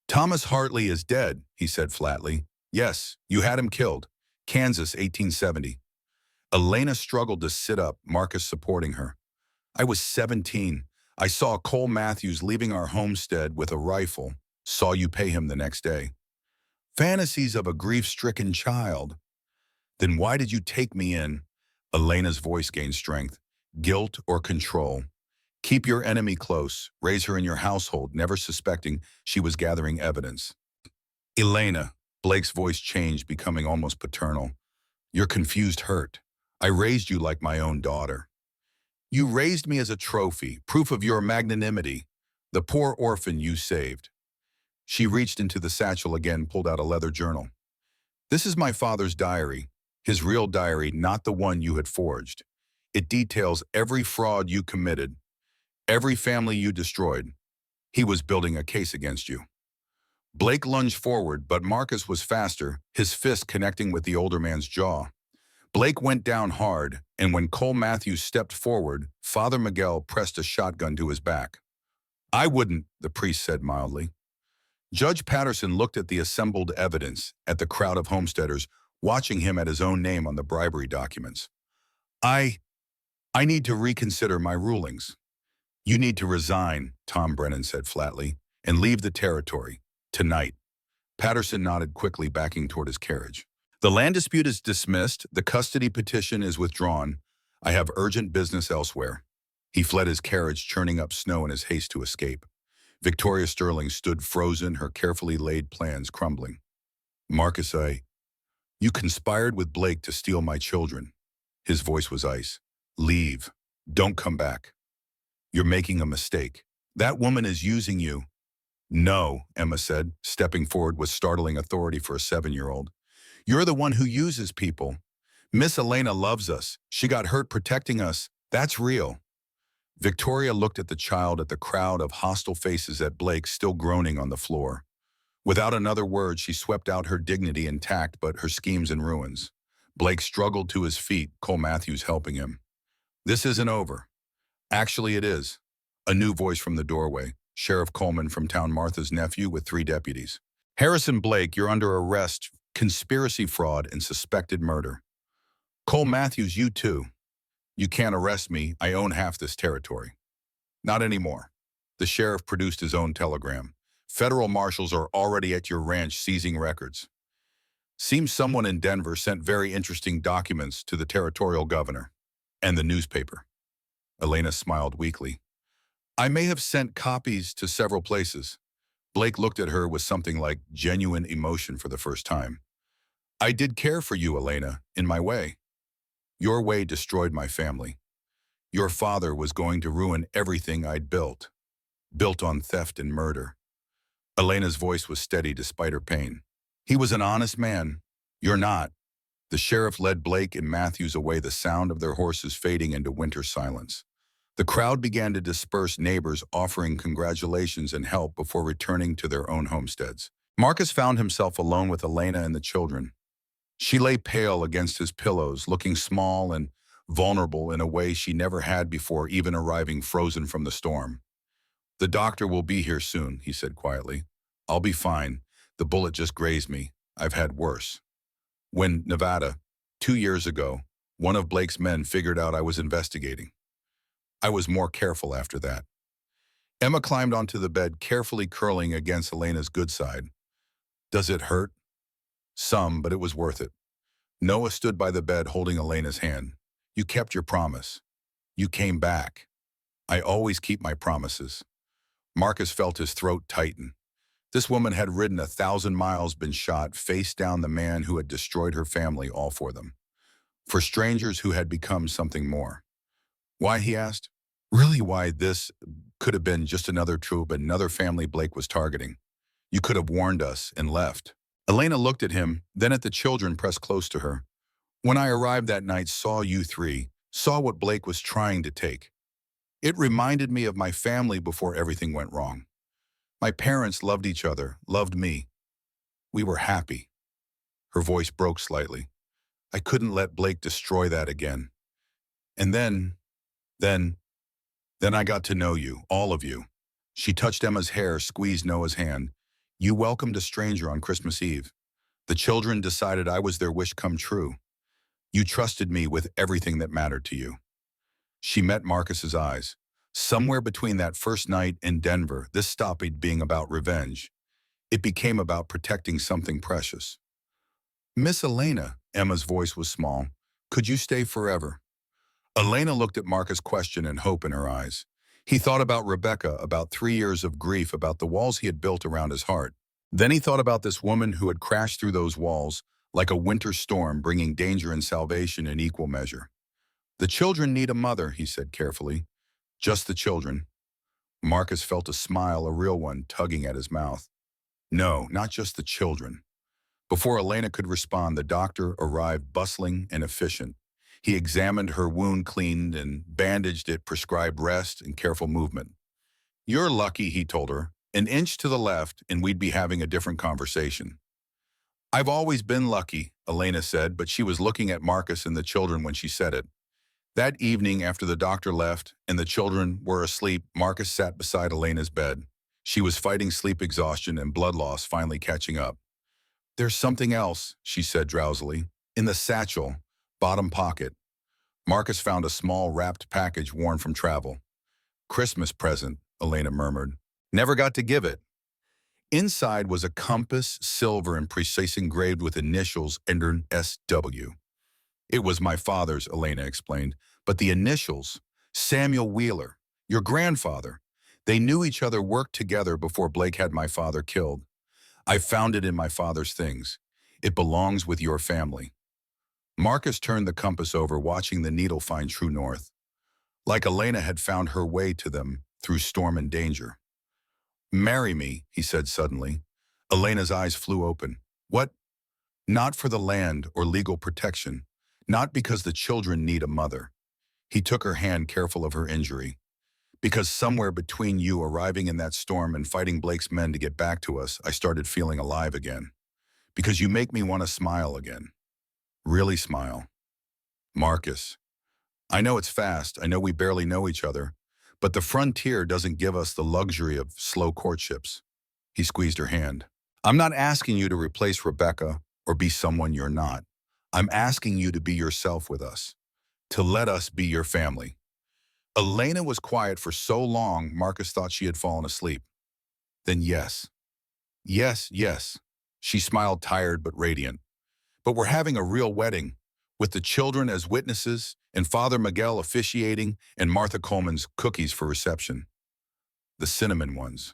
Speaker 1: Thomas Hartley is dead, he said flatly. Yes, you had him killed. Kansas, 1870. Elena struggled to sit up, Marcus supporting her. I was 17. I saw Cole Matthews leaving our homestead with a rifle. Saw you pay him the next day. Fantasies of a grief-stricken child. Then why did you take me in? Elena's voice gained strength. Guilt or control. Keep your enemy close. Raise her in your household, never suspecting she was gathering evidence. Elena, Blake's voice changed, becoming almost paternal. You're confused, hurt. I raised you like my own daughter. You raised me as a trophy, proof of your magnanimity, the poor orphan you saved. She reached into the satchel again, pulled out a leather journal. This is my father's diary, his real diary, not the one you had forged. It details every fraud you committed, every family you destroyed. He was building a case against you. Blake lunged forward, but Marcus was faster, his fist connecting with the older man's jaw. Blake went down hard, and when Cole Matthews stepped forward, Father Miguel pressed a shotgun to his back. "I wouldn't," the priest said mildly. Judge Patterson looked at the assembled evidence, at the crowd of homesteaders, watching him at his own name on the bribery documents. I need to reconsider my rulings." "You need to resign," Tom Brennan said flatly, "and leave the territory. Tonight." Patterson nodded quickly, backing toward his carriage. "The land dispute is dismissed. The custody petition is withdrawn. I have urgent business elsewhere." He fled his carriage, churning up snow in his haste to escape. Victoria Sterling stood frozen, her carefully laid plans crumbling. "Marcus, you conspired with Blake to steal my children." His voice was ice. "Leave. Don't come back. You're making a mistake. That woman is using you." "No," Emma said, stepping forward with startling authority for a 7-year-old. "You're the one who uses people. Miss Elena loves us. She got hurt protecting us. That's real." Victoria looked at the child, at the crowd of hostile faces, at Blake still groaning on the floor. Without another word, she swept out, her dignity intact but her schemes in ruins. Blake struggled to his feet, Cole Matthews helping him. "This isn't over." "Actually, it is." A new voice from the doorway. Sheriff Coleman from town, Martha's nephew, with 3 deputies. "Harrison Blake, you're under arrest, conspiracy, fraud, and suspected murder." "Cole Matthews, you too." "You can't arrest me. I own half this territory." "Not anymore." The sheriff produced his own telegram. "Federal marshals are already at your ranch seizing records. Seems someone in Denver sent very interesting documents to the territorial governor and the newspaper." Elena smiled weakly. "I may have sent copies to several places." Blake looked at her with something like genuine emotion for the first time. "I did care for you, Elena, in my way. Your way destroyed my family. Your father was going to ruin everything I'd built on theft and murder." Elena's voice was steady despite her pain. "He was an honest man. You're not." The sheriff led Blake and Matthews away, the sound of their horses fading into winter silence. The crowd began to disperse, neighbors offering congratulations and help before returning to their own homesteads. Marcus found himself alone with Elena and the children. She lay pale against his pillows, looking small and vulnerable in a way she never had before, even arriving frozen from the storm. "The doctor will be here soon," he said quietly. "I'll be fine. The bullet just grazed me. I've had worse." When Nevada, 2 years ago, one of Blake's men figured out I was investigating. I was more careful after that. Emma climbed onto the bed, carefully curling against Elena's good side. "Does it hurt?" "Some, but it was worth it." Noah stood by the bed holding Elena's hand. "You kept your promise. You came back." "I always keep my promises." Marcus felt his throat tighten. This woman had ridden 1,000 miles, been shot, faced down the man who had destroyed her family, all for them. For strangers who had become something more. "Why?" he asked. "Really, why? This could have been just another troop, another family Blake was targeting. You could have warned us and left." Elena looked at him, then at the children pressed close to her. "When I arrived that night, saw you 3, saw what Blake was trying to take. It reminded me of my family before everything went wrong. My parents loved each other, loved me. We were happy." Her voice broke slightly. "I couldn't let Blake destroy that again. And then I got to know you, all of you." She touched Emma's hair, squeezed Noah's hand. "You welcomed a stranger on Christmas Eve. The children decided I was their wish come true. You trusted me with everything that mattered to you." She met Marcus's eyes. Somewhere between that first night in Denver, this stopped being about revenge. It became about protecting something precious. "Miss Elena," Emma's voice was small, "could you stay forever?" Elena looked at Marcus, question and hope in her eyes. He thought about Rebecca, about 3 years of grief, about the walls he had built around his heart. Then he thought about this woman who had crashed through those walls like a winter storm, bringing danger and salvation in equal measure. "The children need a mother," he said carefully. "Just the children." Marcus felt a smile, a real one, tugging at his mouth. "No, not just the children." Before Elena could respond, the doctor arrived, bustling and efficient. He examined her wound, cleaned and bandaged it, prescribed rest and careful movement. "You're lucky," he told her. An inch to the left, and we'd be having a different conversation. I've always been lucky, Elena said, but she was looking at Marcus and the children when she said it. That evening, after the doctor left and the children were asleep, Marcus sat beside Elena's bed. She was fighting sleep exhaustion and blood loss finally catching up. There's something else, she said drowsily. In the satchel, bottom pocket. Marcus found a small wrapped package worn from travel. Christmas present, Elena murmured. Never got to give it. Inside was a compass, silver and precise engraved with initials entered SW. It was my father's, Elena explained, but the initials, Samuel Wheeler, your grandfather. They knew each other, worked together before Blake had my father killed. I found it in my father's things. It belongs with your family. Marcus turned the compass over, watching the needle find true north. Like Elena had found her way to them through storm and danger. Marry me, he said suddenly. Elena's eyes flew open. What? Not for the land or legal protection. Not because the children need a mother. He took her hand, careful of her injury. Because somewhere between you arriving in that storm and fighting Blake's men to get back to us, I started feeling alive again. Because you make me want to smile again. Really smile. Marcus. I know it's fast. I know we barely know each other. But the frontier doesn't give us the luxury of slow courtships. He squeezed her hand. I'm not asking you to replace Rebecca or be someone you're not. I'm asking you to be yourself with us. To let us be your family. Elena was quiet for so long, Marcus thought she had fallen asleep. Then yes. Yes, yes. She smiled, tired but radiant. But we're having a real wedding, with the children as witnesses, and Father Miguel officiating, and Martha Coleman's cookies for reception. The cinnamon ones.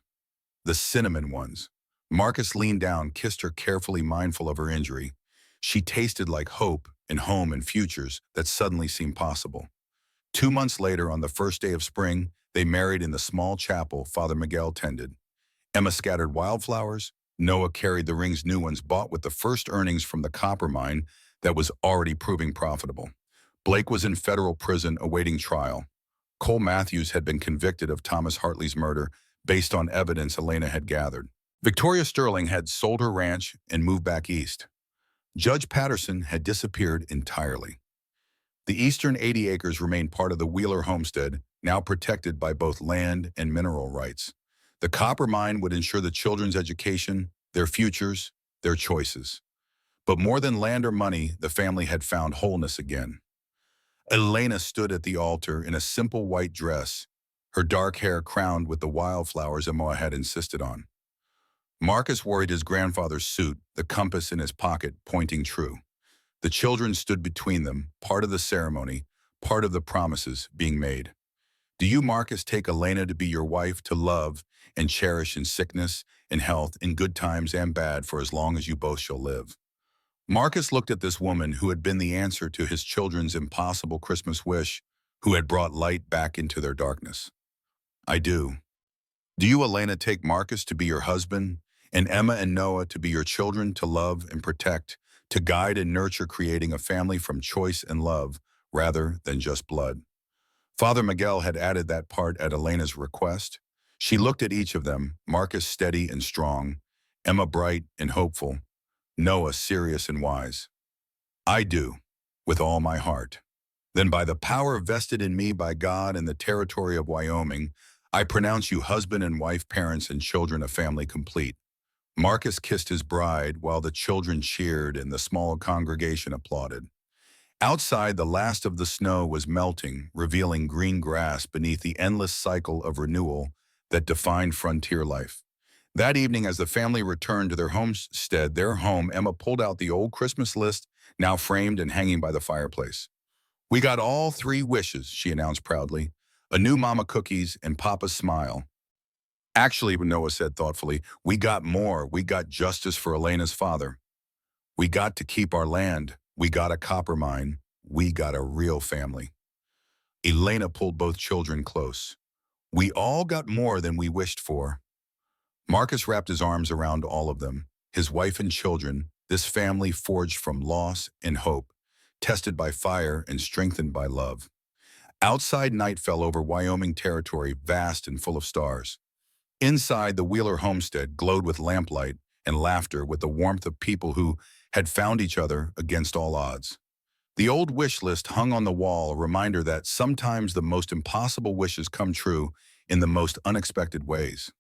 Speaker 1: The cinnamon ones. Marcus leaned down, kissed her carefully, mindful of her injury. She tasted like hope and home and futures that suddenly seemed possible. 2 months later, on the first day of spring, they married in the small chapel Father Miguel tended. Emma scattered wildflowers. Noah carried the rings, new ones bought with the first earnings from the copper mine that was already proving profitable. Blake was in federal prison awaiting trial. Cole Matthews had been convicted of Thomas Hartley's murder based on evidence Elena had gathered. Victoria Sterling had sold her ranch and moved back east. Judge Patterson had disappeared entirely. The eastern 80 acres remained part of the Wheeler homestead, now protected by both land and mineral rights. The copper mine would ensure the children's education, their futures, their choices. But more than land or money, the family had found wholeness again. Elena stood at the altar in a simple white dress, her dark hair crowned with the wildflowers Emma had insisted on. Marcus worried his grandfather's suit, the compass in his pocket pointing true. The children stood between them, part of the ceremony, part of the promises being made. Do you, Marcus, take Elena to be your wife, to love and cherish in sickness, in health, in good times and bad, for as long as you both shall live? Marcus looked at this woman who had been the answer to his children's impossible Christmas wish, who had brought light back into their darkness. I do. Do you, Elena, take Marcus to be your husband, and Emma and Noah to be your children, to love and protect, to guide and nurture, creating a family from choice and love rather than just blood? Father Miguel had added that part at Elena's request. She looked at each of them, Marcus steady and strong, Emma bright and hopeful, Noah serious and wise. I do, with all my heart. Then by the power vested in me by God and the territory of Wyoming, I pronounce you husband and wife, parents and children, a family complete. Marcus kissed his bride while the children cheered and the small congregation applauded. Outside, the last of the snow was melting, revealing green grass beneath the endless cycle of renewal that defined frontier life. That evening, as the family returned to their homestead, their home, Emma pulled out the old Christmas list, now framed and hanging by the fireplace. We got all 3 wishes, she announced proudly. A new mama cookies and Papa's smile. Actually, Noah said thoughtfully, we got more. We got justice for Elena's father. We got to keep our land. We got a copper mine. We got a real family. Elena pulled both children close. We all got more than we wished for. Marcus wrapped his arms around all of them, his wife and children, this family forged from loss and hope, tested by fire and strengthened by love. Outside, night fell over Wyoming territory, vast and full of stars. Inside, the Wheeler homestead glowed with lamplight and laughter with the warmth of people who had found each other against all odds. The old wish list hung on the wall, a reminder that sometimes the most impossible wishes come true in the most unexpected ways.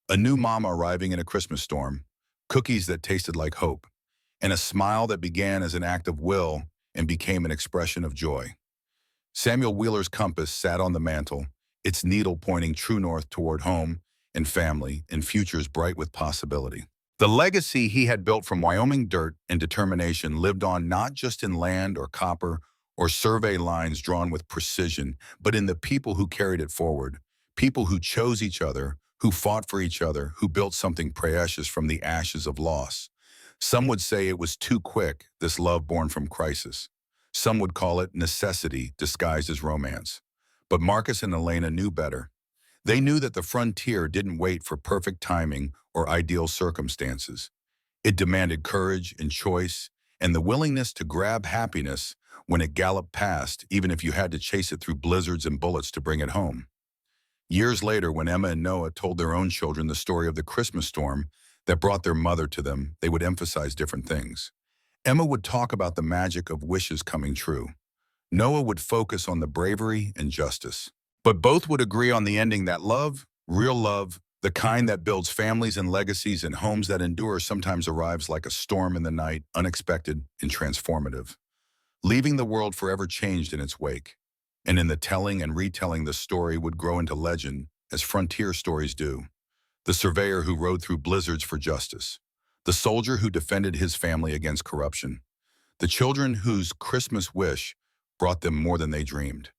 Speaker 1: A new mama arriving in a Christmas storm, cookies that tasted like hope, and a smile that began as an act of will and became an expression of joy. Samuel Wheeler's compass sat on the mantel, its needle pointing true north toward home and family and futures bright with possibility. The legacy he had built from Wyoming dirt and determination lived on not just in land or copper or survey lines drawn with precision, but in the people who carried it forward, people who chose each other, who fought for each other, who built something precious from the ashes of loss. Some would say it was too quick, this love born from crisis. Some would call it necessity disguised as romance. But Marcus and Elena knew better. They knew that the frontier didn't wait for perfect timing or ideal circumstances. It demanded courage and choice and the willingness to grab happiness when it galloped past, even if you had to chase it through blizzards and bullets to bring it home. Years later, when Emma and Noah told their own children the story of the Christmas storm that brought their mother to them, they would emphasize different things. Emma would talk about the magic of wishes coming true. Noah would focus on the bravery and justice. But both would agree on the ending that love, real love, the kind that builds families and legacies and homes that endure, sometimes arrives like a storm in the night, unexpected and transformative, leaving the world forever changed in its wake. And in the telling and retelling, the story would grow into legend, as frontier stories do. The surveyor who rode through blizzards for justice, the soldier who defended his family against corruption, the children whose Christmas wish brought them more than they dreamed.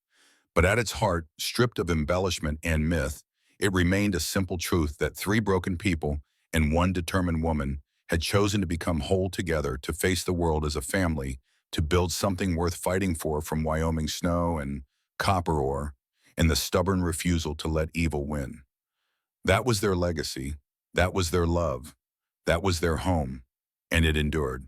Speaker 1: But at its heart, stripped of embellishment and myth, it remained a simple truth that three broken people and one determined woman had chosen to become whole together, to face the world as a family, to build something worth fighting for, from Wyoming snow and copper ore, and the stubborn refusal to let evil win. That was their legacy, that was their love, that was their home, and it endured.